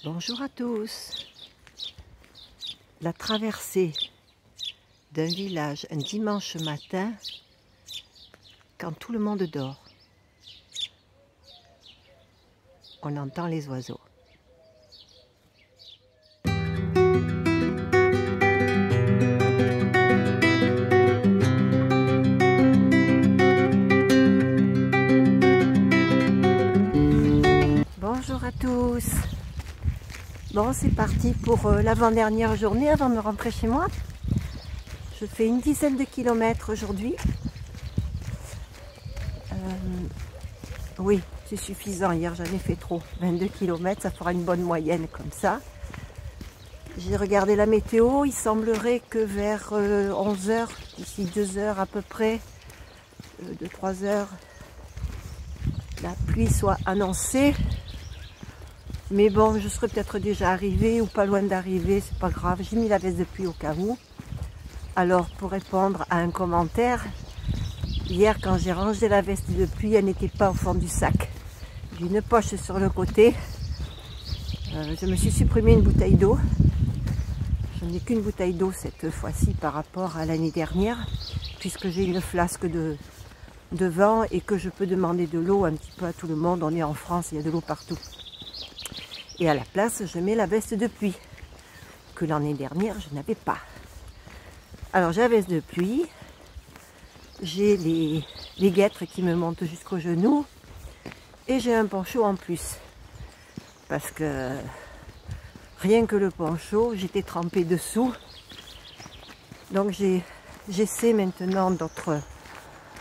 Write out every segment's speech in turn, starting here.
Bonjour à tous. La traversée d'un village un dimanche matin quand tout le monde dort. On entend les oiseaux. Bonjour à tous. Bon, c'est parti pour l'avant-dernière journée avant de rentrer chez moi. Je fais une dizaine de kilomètres aujourd'hui. Oui, c'est suffisant. Hier, j'en ai fait trop. 22 km, ça fera une bonne moyenne comme ça. J'ai regardé la météo. Il semblerait que vers 11 h, d'ici 2 h à peu près, 2-3 h, la pluie soit annoncée. Mais bon, je serais peut-être déjà arrivée ou pas loin d'arriver, c'est pas grave. J'ai mis la veste de pluie au cas où. Alors, pour répondre à un commentaire, hier quand j'ai rangé la veste de pluie, elle n'était pas au fond du sac. J'ai une poche sur le côté. Je me suis supprimé une bouteille d'eau. Je n'ai qu'une bouteille d'eau cette fois-ci par rapport à l'année dernière, puisque j'ai une flasque de vent et que je peux demander de l'eau un petit peu à tout le monde. On est en France, il y a de l'eau partout. Et à la place, je mets la veste de pluie, que l'année dernière, je n'avais pas. Alors, j'ai la veste de pluie, j'ai les guêtres qui me montent jusqu'aux genoux, et j'ai un poncho en plus. Parce que rien que le poncho, j'étais trempée dessous. Donc, j'essaie maintenant d'autres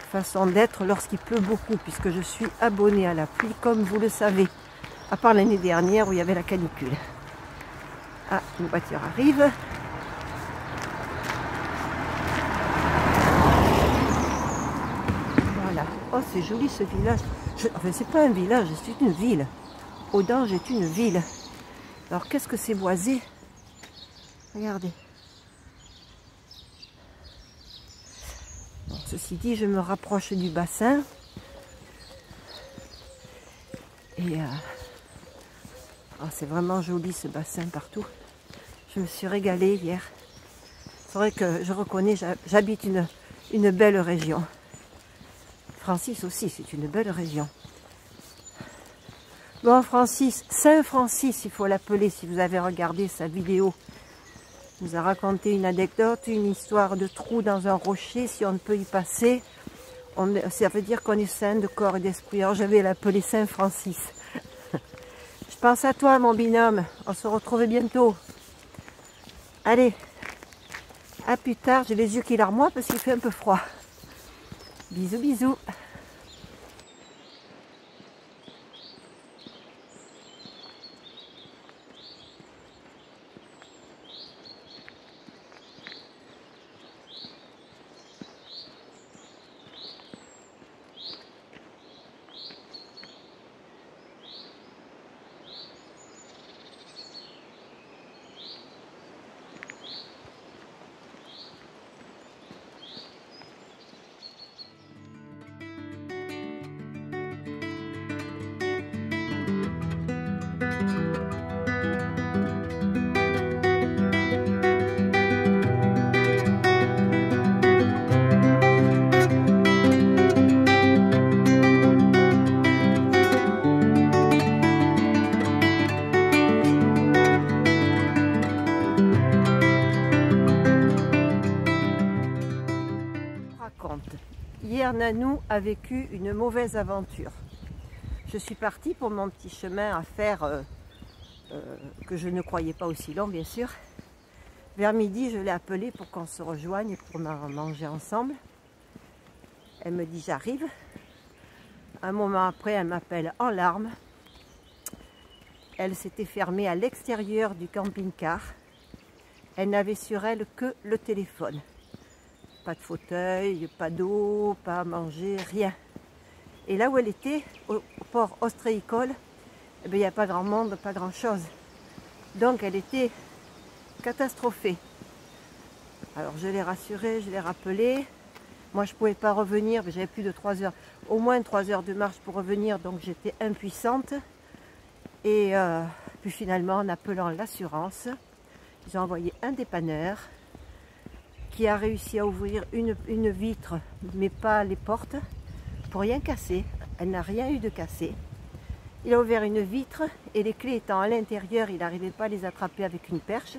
façons d'être lorsqu'il pleut beaucoup, puisque je suis abonnée à la pluie, comme vous le savez. À part l'année dernière où il y avait la canicule. Ah, une voiture arrive. Voilà. Oh, c'est joli ce village. Enfin, c'est pas un village, c'est une ville. Audange est une ville. Alors, qu'est-ce que c'est boisé? Regardez. Bon, ceci dit, je me rapproche du bassin. Et oh, c'est vraiment joli ce bassin partout. Je me suis régalée hier. C'est vrai que je reconnais, j'habite une belle région. Francis aussi, c'est une belle région. Bon, Francis, Saint Francis, il faut l'appeler si vous avez regardé sa vidéo. Il nous a raconté une anecdote, une histoire de trou dans un rocher. Si on ne peut y passer, ça veut dire qu'on est saint de corps et d'esprit. Alors je vais l'appeler Saint Francis. Je pense à toi, mon binôme. On se retrouve bientôt. Allez, à plus tard. J'ai les yeux qui larmoient parce qu'il fait un peu froid. Bisous, bisous. Hier, Nanou a vécu une mauvaise aventure. Je suis partie pour mon petit chemin à faire, que je ne croyais pas aussi long, bien sûr. Vers midi, je l'ai appelée pour qu'on se rejoigne pour manger ensemble. Elle me dit j'arrive. Un moment après, elle m'appelle en larmes. Elle s'était fermée à l'extérieur du camping-car. Elle n'avait sur elle que le téléphone. Pas de fauteuil, pas d'eau, pas à manger, rien. Et là où elle était, au port ostréicole, eh bien, il n'y a pas grand monde, pas grand chose. Donc elle était catastrophée. Alors je l'ai rassurée, je l'ai rappelée. Moi je ne pouvais pas revenir, j'avais plus de 3 heures, au moins 3 heures de marche pour revenir, donc j'étais impuissante. Et Puis finalement, en appelant l'assurance, ils ont envoyé un dépanneur qui a réussi à ouvrir une vitre, mais pas les portes, pour rien casser. Elle n'a rien eu de cassé. Il a ouvert une vitre et les clés étant à l'intérieur, il n'arrivait pas à les attraper avec une perche.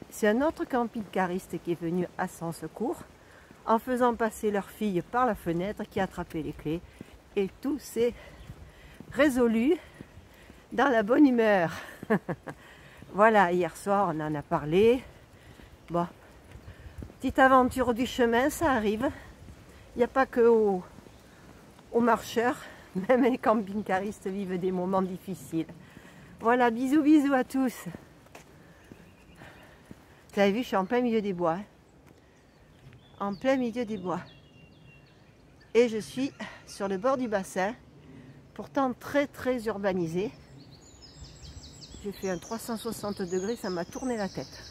C'est un autre camping-cariste qui est venu à son secours en faisant passer leur fille par la fenêtre qui a attrapé les clés. Et tout s'est résolu dans la bonne humeur. Voilà, hier soir on en a parlé. Bon, petite aventure du chemin, ça arrive. Il n'y a pas que aux marcheurs, même les camping-caristes vivent des moments difficiles. Voilà, bisous bisous à tous. Vous avez vu, je suis en plein milieu des bois. Hein. En plein milieu des bois. Et je suis sur le bord du bassin, pourtant très très urbanisé. J'ai fait un 360 degrés, ça m'a tourné la tête.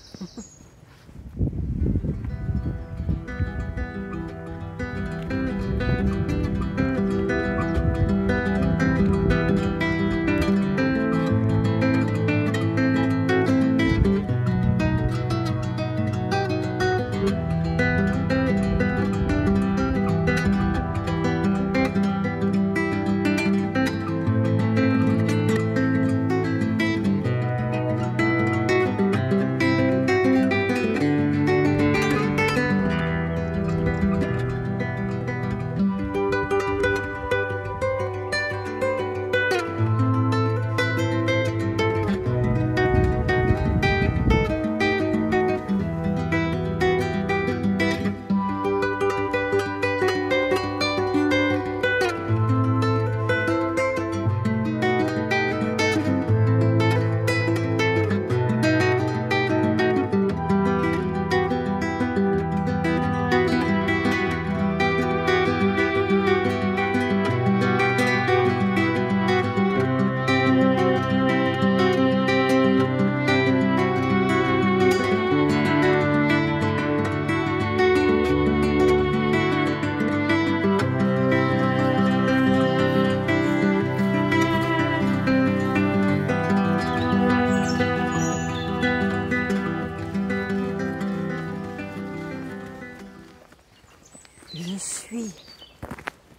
Je suis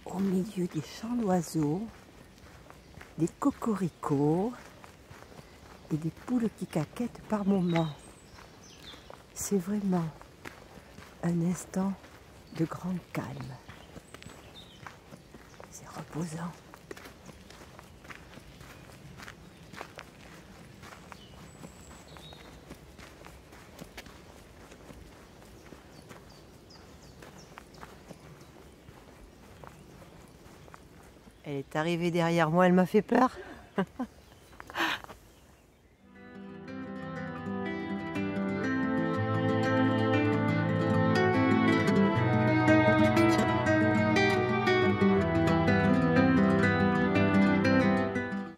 au milieu des chants d'oiseaux, des cocoricots et des poules qui caquettent par moments. C'est vraiment un instant de grand calme. C'est reposant. Elle est arrivée derrière moi, elle m'a fait peur.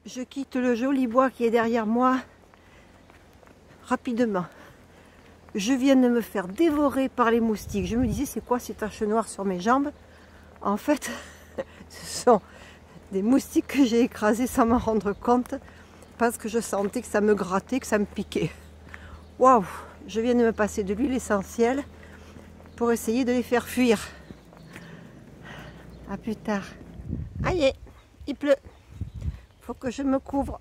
Je quitte le joli bois qui est derrière moi rapidement. Je viens de me faire dévorer par les moustiques. Je me disais, c'est quoi ces taches noires sur mes jambes? En fait, ce sont des moustiques que j'ai écrasés sans m'en rendre compte parce que je sentais que ça me grattait, que ça me piquait. Waouh! Je viens de me passer de l'huile essentielle pour essayer de les faire fuir. À plus tard. Aïe, il pleut. Faut que je me couvre.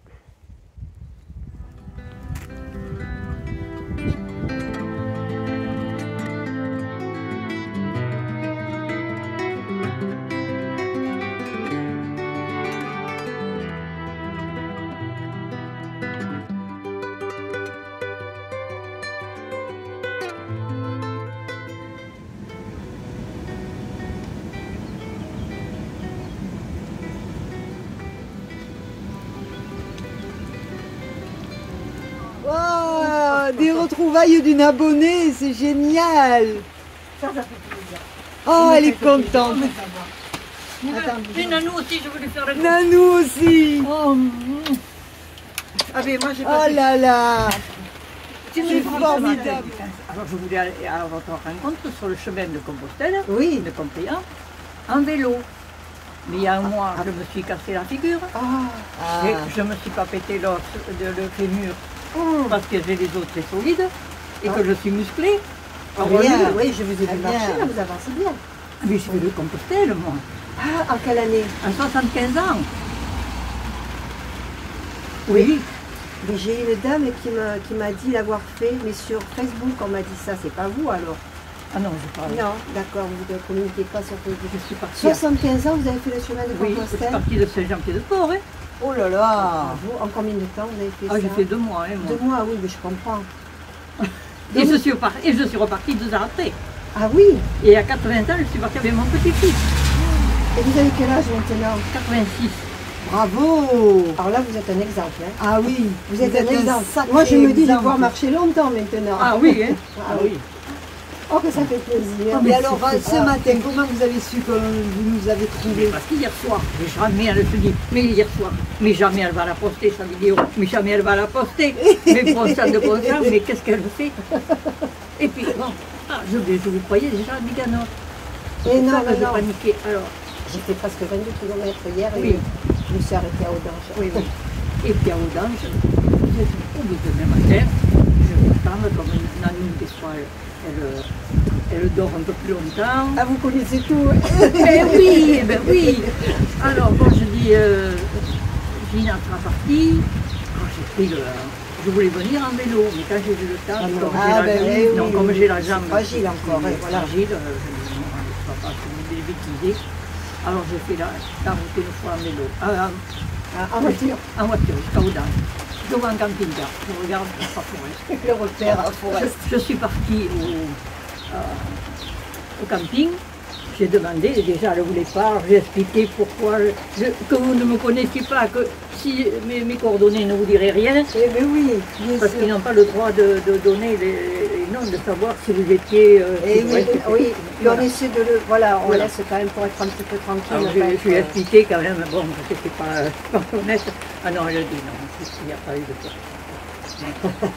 Oh, des retrouvailles d'une abonnée, c'est génial. Ça fait plaisir. Oh, elle est contente. Et Nanou aussi, je voulais faire le Nanou aussi. Oh, ah ben moi j'ai Oh là là. c'est formidable. Alors je voulais aller à votre rencontre sur le chemin de Compostelle, Oui. de Compéa, en vélo. Mais il y a un mois, je me suis cassé la figure. Ah. Et je ne me suis pas pété l'os de le fémur parce que j'ai les os très solides et que je suis musclée. Bien. Oui, je vous ai vu Bien. marcher, là, vous avancez bien. Mais je fais le Compostelle, moi, Ah, en quelle année? à 75 ans. Oui. Mais j'ai une dame qui m'a dit l'avoir fait, mais sur Facebook, on m'a dit ça. C'est pas vous alors? Ah non, je parle. Non, d'accord, vous ne communiquez pas sur Facebook. Je suis partie. 75 ans, vous avez fait le chemin de Oui, je suis Compostelle? partie de Saint-Jean-Pied-de-Port. Hein. Oh là là. Vous, en combien de temps vous avez fait Ah, ça? j'ai fait 2 mois. Hein, moi. 2 mois, oui, mais je comprends. Et je suis repartie 2 ans après. Ah oui? Et à 80 ans, je suis partie avec mon petit-fils. Et vous avez quel âge maintenant? 86. Bravo. Alors là, vous êtes un exemple. Hein. Ah oui. Vous êtes un exemple. sacré Moi, je me dis de exemple. pouvoir marcher longtemps maintenant. Ah oui, hein. Ah oui. Oh, que ça fait plaisir. Mais alors, ce matin, comment vous avez su que vous nous avez trouvé? Parce qu'hier soir, mais jamais elle se dit, mais hier soir, mais jamais elle va la poster sa vidéo, mais jamais elle va la poster. Mais bon sang de bon sang, mais qu'est-ce qu'elle fait? Et puis, bon, je vous croyais déjà à Biganotte. Et non, Je non. paniquais. Alors, J'ai fait presque 22 km hier et Oui. je me suis arrêtée à Audange. oui, oui. Et puis à Audange, au bout de demain matin, je vais attendre comme Nanou, des fois, elle dort un peu plus longtemps. Ah, vous connaissez tout. Eh ben oui. Alors bon, je dis, Gina sera partie. Quand j'ai pris je voulais venir en vélo, mais quand j'ai vu le temps, comme j'ai la jambe fragile encore, ouais, voilà. fragile, je me dis non, je ne vais pas me bêtiser. Alors j'ai fait la route une fois en vélo, En voiture. en voiture jusqu'à Audange. Devant un camping-car, je regarde la forêt. Le repère à Forest. Je suis partie au camping. J'ai demandé, déjà elle ne voulait pas, j'ai expliqué pourquoi, que vous ne me connaissiez pas, que si mes coordonnées ne vous diraient rien, Eh bien oui, bien parce qu'ils sûr. n'ont pas le droit de donner les noms, de savoir si vous étiez... Et si vous oui, étiez- oui, puis on essaie de le... Voilà, on Voilà. laisse quand même pour être un petit peu tranquille. Alors, ne pas je lui ai être, expliqué quand même, bon, je n'étais pas honnête. Ah non, elle a dit non, il n'y a pas eu de quoi.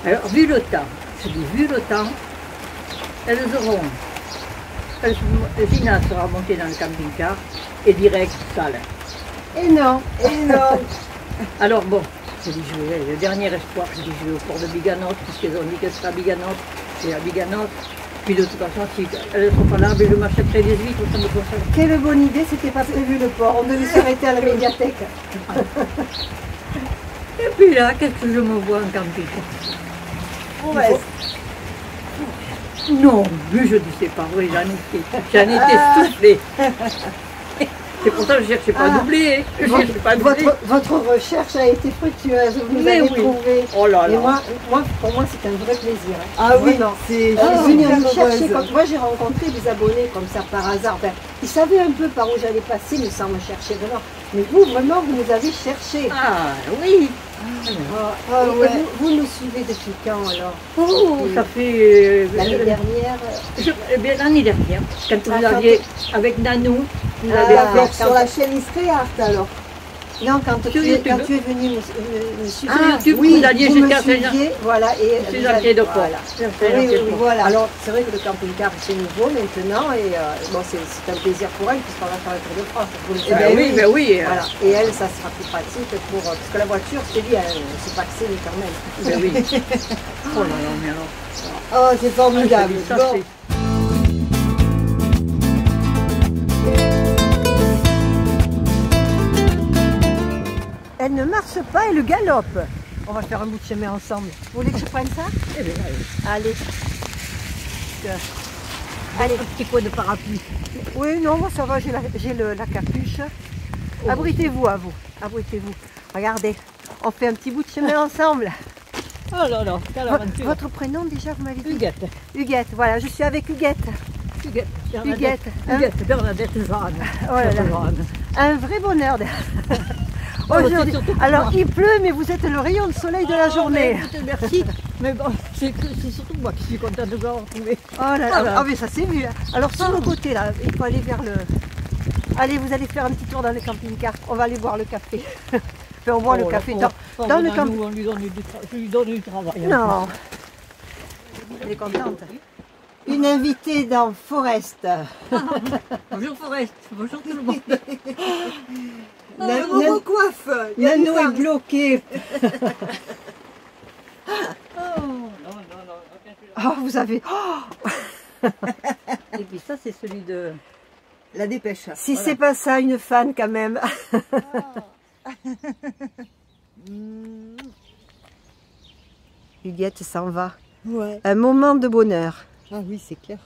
Alors, vu le temps, je dis, vu le temps, Gina sera montée dans le camping-car et direct salle. Et non, Alors bon, je dis, le dernier espoir, je dis, je vais au port de Biganotte, puisqu'ils ont dit que c'était à Biganotte, c'est à Biganotte. Puis de toute façon, si elles ne sont pas là, mais je m'achèterai des huîtres, ça me concerne. quelle bonne idée, c'était pas prévu le port. On devait s'arrêter à la médiathèque. Et puis là, qu'est-ce que je me vois en camping? Ouais. Non, mais je dis, c'est pas vrai, j'en étais soufflée. C'est pour ça que je ne cherchais pas à doubler. Hein. Je cherchais pas à doubler. Votre recherche a été fructueuse, vous nous Mais avez oui. trouvé. Oh là Et là. pour moi, c'est un vrai plaisir. Hein. Ah oui, Vraiment. c'est Ah, je suis venir nous super chercher. heureuse. Moi, j'ai rencontré des abonnés comme ça par hasard. Ben, ils savaient un peu par où j'allais passer, mais sans me chercher vraiment. Mais vous, vraiment, vous nous avez cherché. Ah oui. Et ouais. vous nous suivez depuis quand alors? Oh, ça fait... L'année dernière. Eh bien, l'année dernière, quand vous Ah, aviez, avec Nanou, vous Ah, avez Alors, fait sur la chaîne Istréart alors. Non, quand tu es YouTube. venu me suivre. Sur YouTube, oui, vous alliez vous me jusqu'à Saint-Jean. suiviez, voilà, et C'est vous un avez- pied de port. voilà. C'est un Oui, pied de oui, port. voilà. Alors, c'est vrai que le camping-car, c'est nouveau maintenant, et bon, c'est un plaisir pour elle, puisqu'on va faire le Tour de France. Vous le Eh ben savez. oui, ben oui. Voilà. Et elle, ça sera plus pratique pour... Parce que la voiture, je te dis, c'est pas accéléré quand même. Ben oui. Oh là là, mais alors. Oh, c'est formidable. Ça, Bon. c'est- Elle ne marche pas, elle galope. On va faire un bout de chemin ensemble. Vous voulez que je prenne ça? Eh bien, Allez. allez, un petit coin de parapluie. Oui, non, moi ça va, j'ai la capuche. Abritez-vous à vous, abritez-vous. Regardez, on fait un petit bout de chemin ensemble. Oh là là, quelle aventure. Votre prénom déjà, vous m'avez dit? Huguette. Huguette, voilà, je suis avec Huguette. Huguette. Huguette. Huguette, Bernadette Jeanne. Oh là là. Jeanne. Un vrai bonheur. Oh, c'est Aujourd'hui. surtout pour Alors moi. il pleut, mais vous êtes le rayon de soleil de la Oh, journée. mais écoutez, merci. Mais bon, c'est surtout moi qui suis contente de vous avoir retrouvé. Oh là là, Voilà. ah mais ça s'est vu. Hein. Alors sur le côté là, il faut aller vers le... Allez, vous allez faire un petit tour dans le camping-car. On va aller boire le café. Enfin, on boit le café dans le camping. On lui donne du travail. Non. Elle est contente. Une invitée dans Forest. Bonjour Forest, bonjour tout le monde. Je me recoiffe. Nano est bloqué. Oh, vous avez... Oh, Et puis ça, c'est celui de... La dépêche. si Voilà. c'est pas ça, une fan quand même. Huguette s'en va. Ouais. Un moment de bonheur. Ah oui, c'est clair.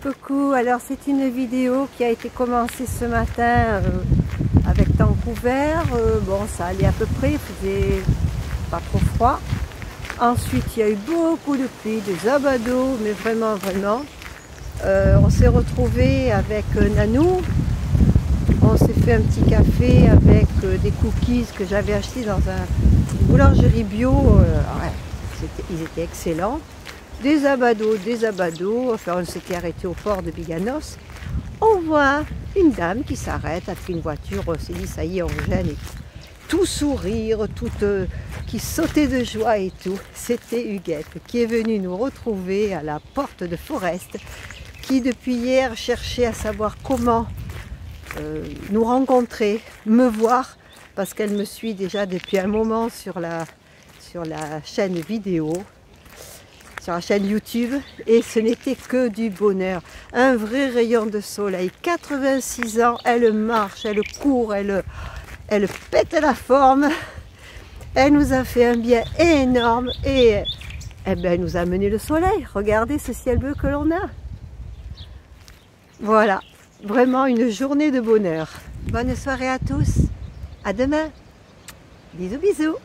Coucou, alors c'est une vidéo qui a été commencée ce matin avec temps couvert. Bon, ça allait à peu près, il faisait pas trop froid. Ensuite, il y a eu beaucoup de pluie, des abados, mais vraiment, vraiment. On s'est retrouvé avec Nanou. On s'est fait un petit café avec des cookies que j'avais achetés dans une boulangerie bio. Ouais, ils étaient excellents. Des abados. Enfin, on s'était arrêté au port de Biganos. On voit une dame qui s'arrête, a pris une voiture, on s'est dit ça y est, on gêne. Et tout sourire, qui sautait de joie et tout. C'était Huguette qui est venue nous retrouver à la porte de Forest, qui depuis hier cherchait à savoir comment nous rencontrer, me voir, parce qu'elle me suit déjà depuis un moment sur la chaîne vidéo, sur la chaîne YouTube, et ce n'était que du bonheur, un vrai rayon de soleil. 86 ans, elle marche, elle court, elle pète la forme, elle nous a fait un bien énorme et eh ben, elle nous a amené le soleil. Regardez ce ciel bleu que l'on a. Voilà, vraiment une journée de bonheur. Bonne soirée à tous, à demain, bisous bisous.